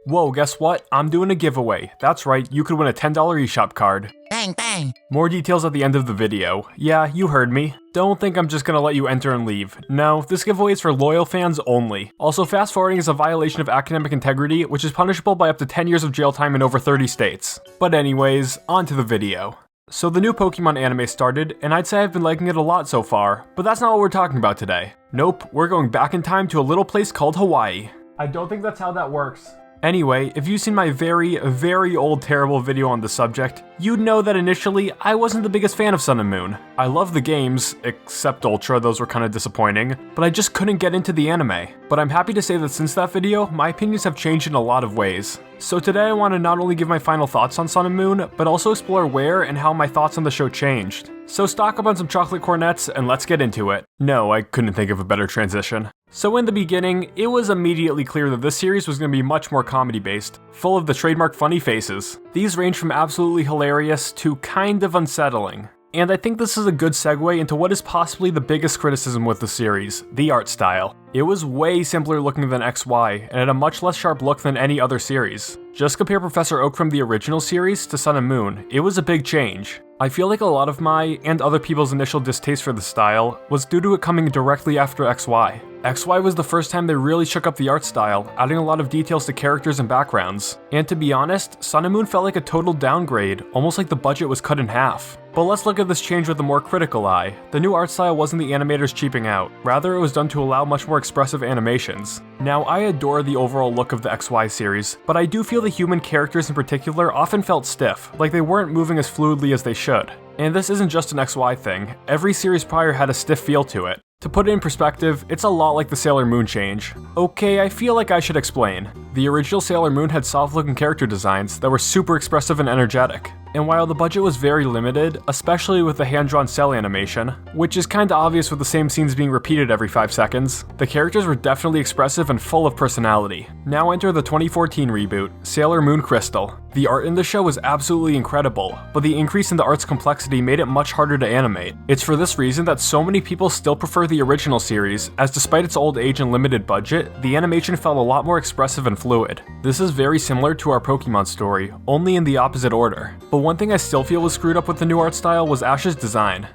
Whoa, guess what? I'm doing a giveaway. That's right, you could win a $10 eShop card. Bang, bang. More details at the end of the video. Yeah, you heard me. Don't think I'm just gonna let you enter and leave. No, this giveaway is for loyal fans only. Also, fast forwarding is a violation of academic integrity, which is punishable by up to 10 years of jail time in over 30 states. But anyways, on to the video. So the new Pokemon anime started, and I'd say I've been liking it a lot so far, but that's not what we're talking about today. Nope, we're going back in time to a little place called Hawaii. I don't think that's how that works. Anyway, if you've seen my very old terrible video on the subject, you'd know that initially, I wasn't the biggest fan of Sun and Moon. I love the games, except Ultra, those were kinda disappointing, but I just couldn't get into the anime. But I'm happy to say that since that video, my opinions have changed in a lot of ways. So today I want to not only give my final thoughts on Sun and Moon, but also explore where and how my thoughts on the show changed. So stock up on some chocolate cornets and let's get into it. No, I couldn't think of a better transition. So in the beginning, it was immediately clear that this series was going to be much more comedy-based, full of the trademark funny faces. These range from absolutely hilarious to kind of unsettling. And I think this is a good segue into what is possibly the biggest criticism with the series, the art style. It was way simpler looking than XY, and had a much less sharp look than any other series. Just compare Professor Oak from the original series to Sun and Moon, it was a big change. I feel like a lot of my, and other people's initial distaste for the style, was due to it coming directly after XY. XY was the first time they really shook up the art style, adding a lot of details to characters and backgrounds. And to be honest, Sun and Moon felt like a total downgrade, almost like the budget was cut in half. But let's look at this change with a more critical eye. The new art style wasn't the animators cheaping out, rather it was done to allow much more expressive animations. Now I adore the overall look of the XY series, but I do feel the human characters in particular often felt stiff, like they weren't moving as fluidly as they should. And this isn't just an XY thing, every series prior had a stiff feel to it. To put it in perspective, it's a lot like the Sailor Moon change. Okay, I feel like I should explain. The original Sailor Moon had soft-looking character designs that were super expressive and energetic. And while the budget was very limited, especially with the hand-drawn cell animation, which is kinda obvious with the same scenes being repeated every 5 seconds, the characters were definitely expressive and full of personality. Now enter the 2014 reboot, Sailor Moon Crystal. The art in the show was absolutely incredible, but the increase in the art's complexity made it much harder to animate. It's for this reason that so many people still prefer the original series, as despite its old age and limited budget, the animation felt a lot more expressive and fluid. This is very similar to our Pokemon story, only in the opposite order. But one thing I still feel was screwed up with the new art style was Ash's design.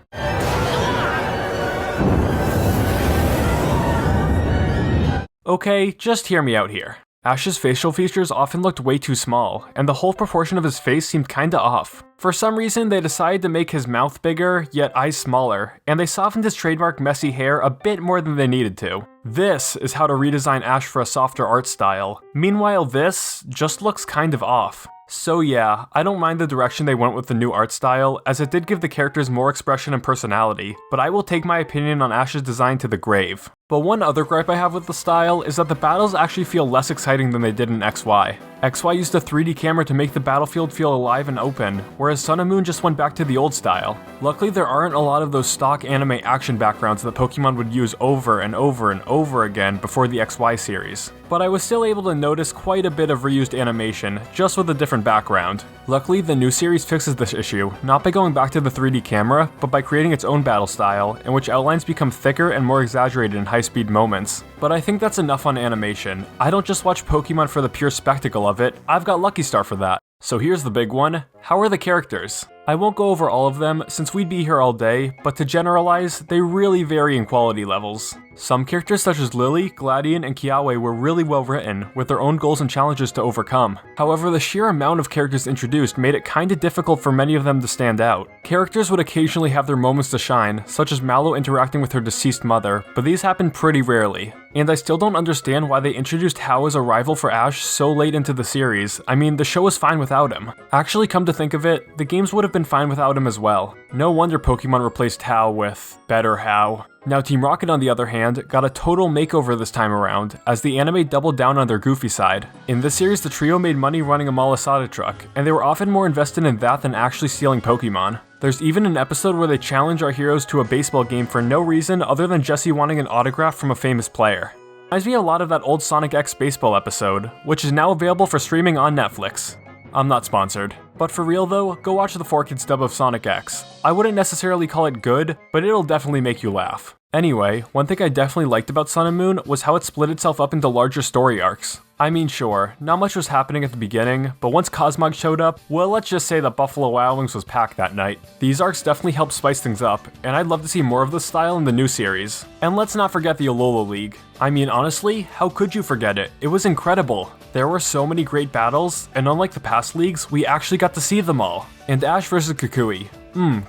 Okay, just hear me out here. Ash's facial features often looked way too small, and the whole proportion of his face seemed kinda off. For some reason, they decided to make his mouth bigger, yet eyes smaller, and they softened his trademark messy hair a bit more than they needed to. This is how to redesign Ash for a softer art style. Meanwhile, this just looks kind of off. So yeah, I don't mind the direction they went with the new art style, as it did give the characters more expression and personality, but I will take my opinion on Ash's design to the grave. But one other gripe I have with the style is that the battles actually feel less exciting than they did in XY. XY used a 3D camera to make the battlefield feel alive and open, whereas Sun and Moon just went back to the old style. Luckily there aren't a lot of those stock anime action backgrounds that Pokemon would use over and over and over again before the XY series. But I was still able to notice quite a bit of reused animation, just with a different background. Luckily the new series fixes this issue, not by going back to the 3D camera, but by creating its own battle style, in which outlines become thicker and more exaggerated in high-speed moments. But I think that's enough on animation. I don't just watch Pokemon for the pure spectacle of it, I've got Lucky Star for that. So here's the big one, how are the characters? I won't go over all of them since we'd be here all day, but to generalize, they really vary in quality levels. Some characters such as Lily, Gladion, and Kiawe were really well written, with their own goals and challenges to overcome. However, the sheer amount of characters introduced made it kinda difficult for many of them to stand out. Characters would occasionally have their moments to shine, such as Mallow interacting with her deceased mother, but these happen pretty rarely. And I still don't understand why they introduced Hau as a rival for Ash so late into the series. I mean, the show was fine without him. Actually, come to think of it, the games would have been fine without him as well. No wonder Pokemon replaced Hau with better Hau. Now Team Rocket on the other hand, got a total makeover this time around, as the anime doubled down on their goofy side. In this series, the trio made money running a Malasada truck, and they were often more invested in that than actually stealing Pokemon. There's even an episode where they challenge our heroes to a baseball game for no reason other than Jesse wanting an autograph from a famous player. Reminds me a lot of that old Sonic X baseball episode, which is now available for streaming on Netflix. I'm not sponsored. But for real though, go watch the 4Kids dub of Sonic X. I wouldn't necessarily call it good, but it'll definitely make you laugh. Anyway, one thing I definitely liked about Sun and Moon was how it split itself up into larger story arcs. I mean, sure, not much was happening at the beginning, but once Cosmog showed up, well, let's just say that Buffalo Wild Wings was packed that night. These arcs definitely helped spice things up, and I'd love to see more of this style in the new series. And let's not forget the Alola League. I mean, honestly, how could you forget it? It was incredible. There were so many great battles, and unlike the past leagues, we actually got to see them all. And Ash vs Kukui.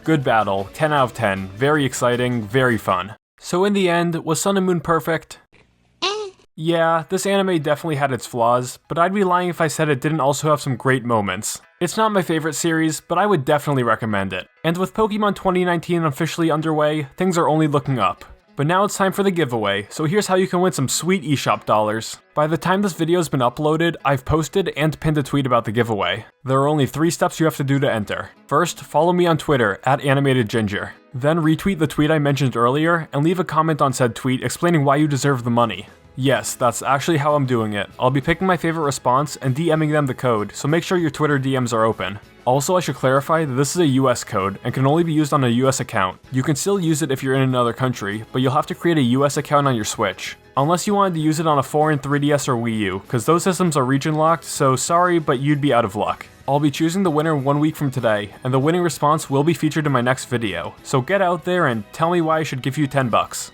Good battle, 10 out of 10, very exciting, very fun. So in the end, was Sun and Moon perfect? Yeah, this anime definitely had its flaws, but I'd be lying if I said it didn't also have some great moments. It's not my favorite series, but I would definitely recommend it. And with Pokemon 2019 officially underway, things are only looking up. But now it's time for the giveaway, so here's how you can win some sweet eShop dollars. By the time this video's been uploaded, I've posted and pinned a tweet about the giveaway. There are only 3 steps you have to do to enter. First, follow me on Twitter, @AnimatedGinger. Then retweet the tweet I mentioned earlier, and leave a comment on said tweet explaining why you deserve the money. Yes, that's actually how I'm doing it. I'll be picking my favorite response and DMing them the code, so make sure your Twitter DMs are open. Also, I should clarify that this is a US code and can only be used on a US account. You can still use it if you're in another country, but you'll have to create a US account on your Switch. Unless you wanted to use it on a foreign 3DS or Wii U, cause those systems are region locked, so sorry, but you'd be out of luck. I'll be choosing the winner 1 week from today, and the winning response will be featured in my next video, so get out there and tell me why I should give you 10 bucks.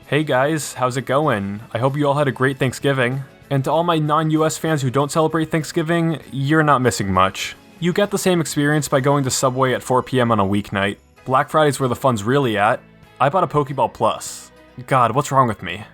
Hey guys, how's it going? I hope you all had a great Thanksgiving. And to all my non-US fans who don't celebrate Thanksgiving, you're not missing much. You get the same experience by going to Subway at 4 PM on a weeknight. Black Friday's where the fun's really at. I bought a Pokeball Plus. God, what's wrong with me?